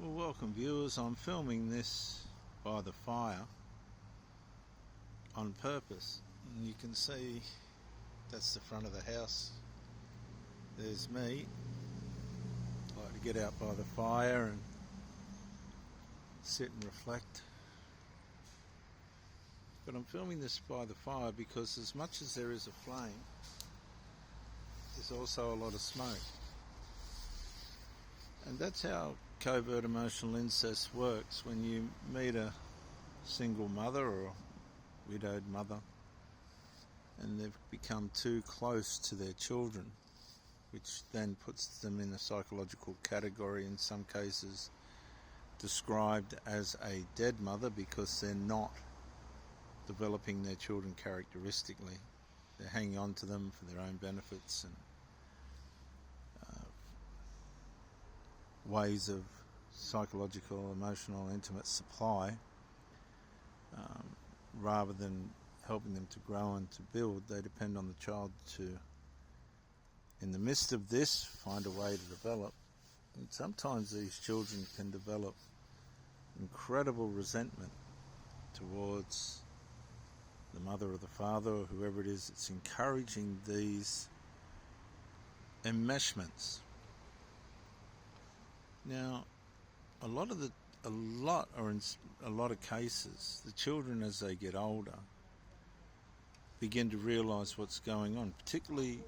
Well, welcome viewers. I'm filming this by the fire on purpose, and you can see that's the front of the house. There's me. I like to get out by the fire and sit and reflect. But I'm filming this by the fire because as much as there is a flame, there's also a lot of smoke. And that's how covert emotional incest works. When you meet a single mother or a widowed mother and they've become too close to their children, which then puts them in a psychological category, in some cases described as a dead mother, because they're not developing their children characteristically. They're hanging on to them for their own benefits and ways of psychological, emotional, intimate supply, rather than helping them to grow and to build. They depend on the child to, in the midst of this, find a way to develop. And sometimes these children can develop incredible resentment towards the mother or the father or whoever it is that's encouraging these enmeshments. Now, in a lot of cases, the children, as they get older, begin to realise what's going on. Particularly,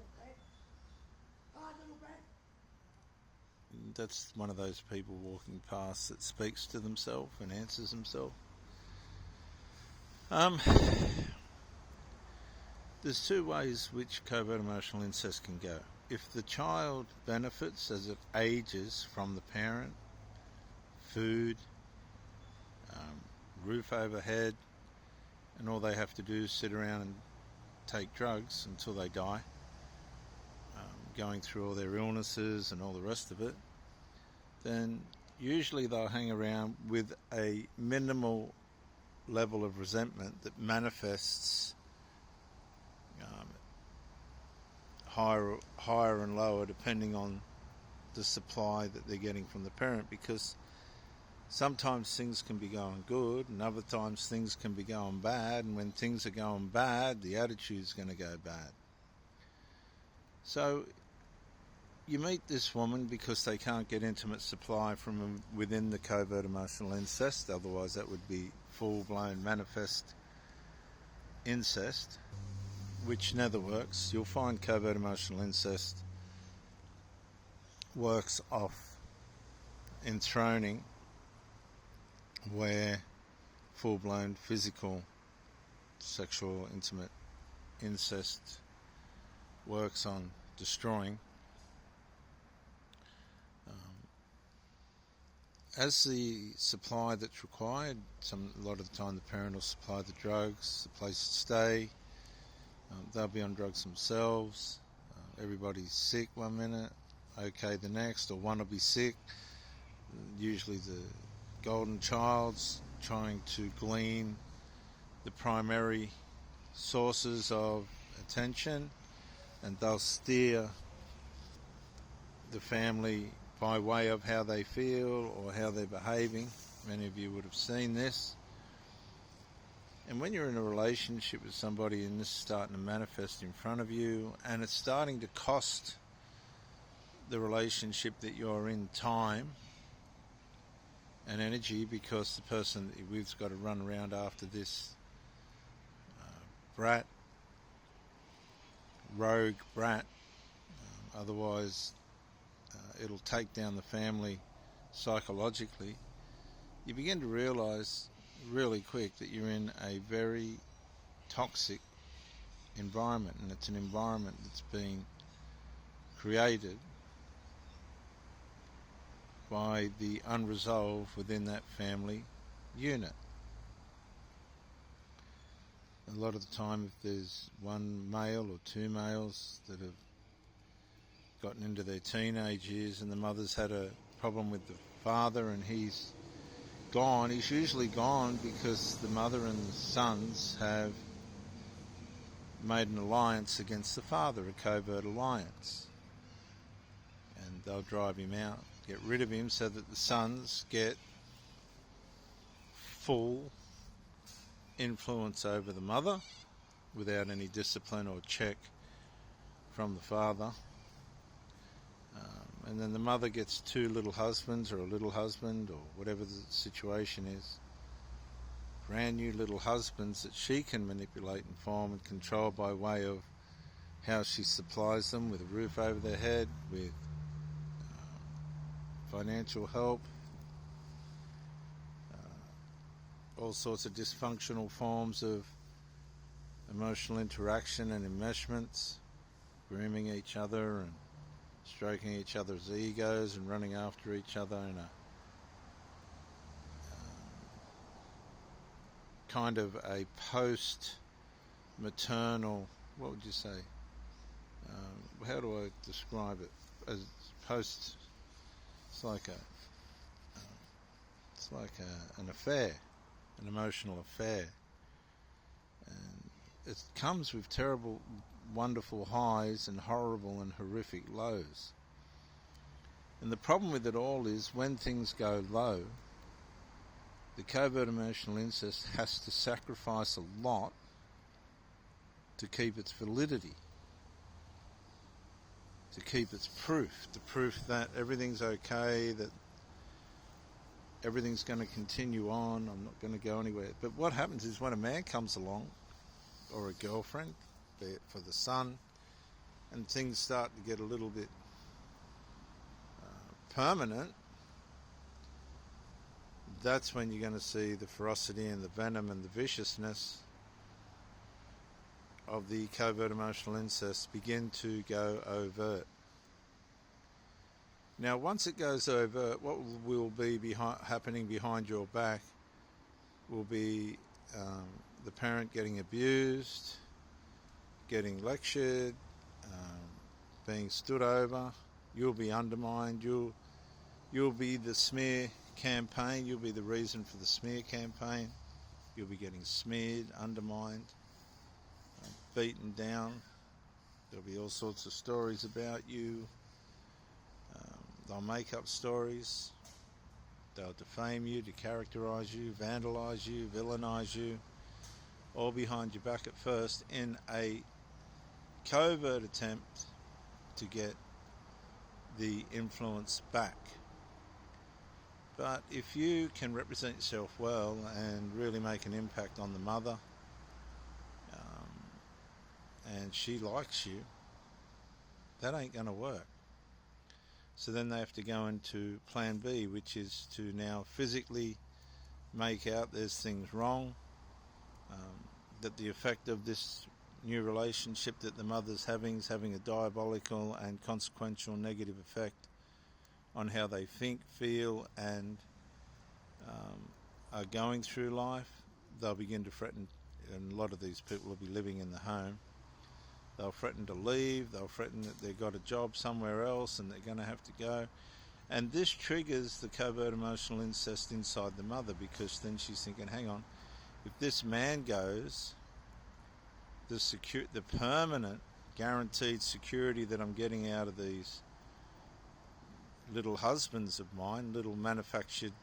that's one of those people walking past that speaks to themselves and answers himself. There's two ways which covert emotional incest can go. If the child benefits as it ages from the parent, food, roof overhead, and all they have to do is sit around and take drugs until they die, going through all their illnesses and all the rest of it, then usually they'll hang around with a minimal level of resentment that manifests higher and lower depending on the supply that they're getting from the parent, because sometimes things can be going good and other times things can be going bad, and when things are going bad, the attitude's going to go bad. So you meet this woman because they can't get intimate supply from within the covert emotional incest, otherwise that would be full-blown manifest incest, which never works. You'll find covert emotional incest works off enthroning, where full-blown physical, sexual, intimate incest works on destroying. As the supply that's required, a lot of the time the parent will supply the drugs, the place to stay. They'll be on drugs themselves. Everybody's sick one minute, okay the next, or one will be sick. Usually the golden child's trying to glean the primary sources of attention, and they'll steer the family by way of how they feel or how they're behaving. Many of you would have seen this. And when you're in a relationship with somebody and this is starting to manifest in front of you, and it's starting to cost the relationship that you're in time and energy, because the person that you're with's got to run around after this rogue brat, otherwise it'll take down the family psychologically, you begin to realise really quick that you're in a very toxic environment, and it's an environment that's been created by the unresolved within that family unit. A lot of the time, if there's one male or two males that have gotten into their teenage years and the mother's had a problem with the father and he's gone, he's usually gone because the mother and the sons have made an alliance against the father, a covert alliance, and they'll drive him out get rid of him so that the sons get full influence over the mother without any discipline or check from the father. And then the mother gets two little husbands, or a little husband, or whatever the situation is. Brand new little husbands that she can manipulate and form and control by way of how she supplies them with a roof over their head, with financial help, all sorts of dysfunctional forms of emotional interaction and enmeshments, grooming each other and stroking each other's egos and running after each other in a kind of a post-maternal, what would you say? How do I describe it? As post, it's like an affair, an emotional affair, and it comes with terrible, wonderful highs and horrible and horrific lows. And the problem with it all is when things go low, the covert emotional incest has to sacrifice a lot to keep its validity, to keep its proof, the proof that everything's okay, that everything's going to continue on, I'm not going to go anywhere. But what happens is when a man comes along, or a girlfriend, be it for the son, and things start to get a little bit permanent, that's when you're going to see the ferocity and the venom and the viciousness of the covert emotional incest begin to go overt. Now, once it goes overt, what will be happening behind your back will be the parent getting abused, getting lectured, being stood over. You'll be undermined. You'll be the smear campaign. You'll be the reason for the smear campaign. You'll be getting smeared, undermined, beaten down. There'll be all sorts of stories about you. They'll make up stories. They'll defame you, decharacterize you, vandalize you, villainize you, all behind your back at first in a covert attempt to get the influence back. But if you can represent yourself well and really make an impact on the mother, and she likes you, that ain't going to work. So then they have to go into plan B, which is to now physically make out there's things wrong, that the effect of this new relationship that the mother's having is having a diabolical and consequential negative effect on how they think, feel, and are going through life. They'll begin to threaten, and a lot of these people will be living in the home. They'll threaten to leave, they'll threaten that they've got a job somewhere else and they're going to have to go. And this triggers the covert emotional incest inside the mother, because then she's thinking, hang on, if this man goes, the permanent, guaranteed security that I'm getting out of these little husbands of mine, little manufactured,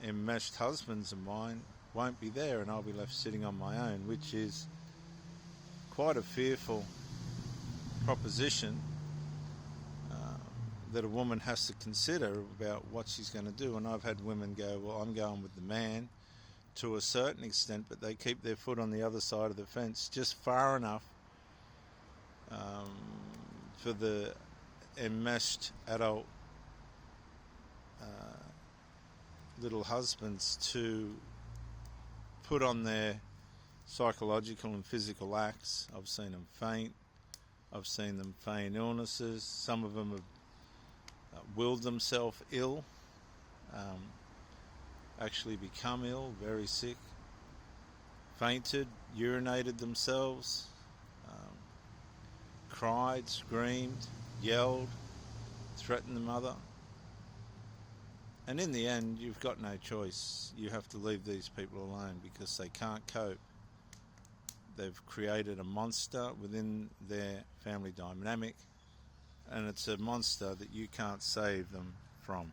enmeshed husbands of mine, won't be there, and I'll be left sitting on my own, which is quite a fearful proposition that a woman has to consider about what she's going to do. And I've had women go, well, I'm going with the man to a certain extent, but they keep their foot on the other side of the fence just far enough for the enmeshed adult little husbands to put on their psychological and physical acts. I've seen them faint. I've seen them feign illnesses. Some of them have willed themselves ill, actually become ill, very sick, fainted, urinated themselves, cried, screamed, yelled, threatened the mother. And in the end, you've got no choice. You have to leave these people alone because they can't cope. They've created a monster within their family dynamic. and it's a monster that you can't save them from.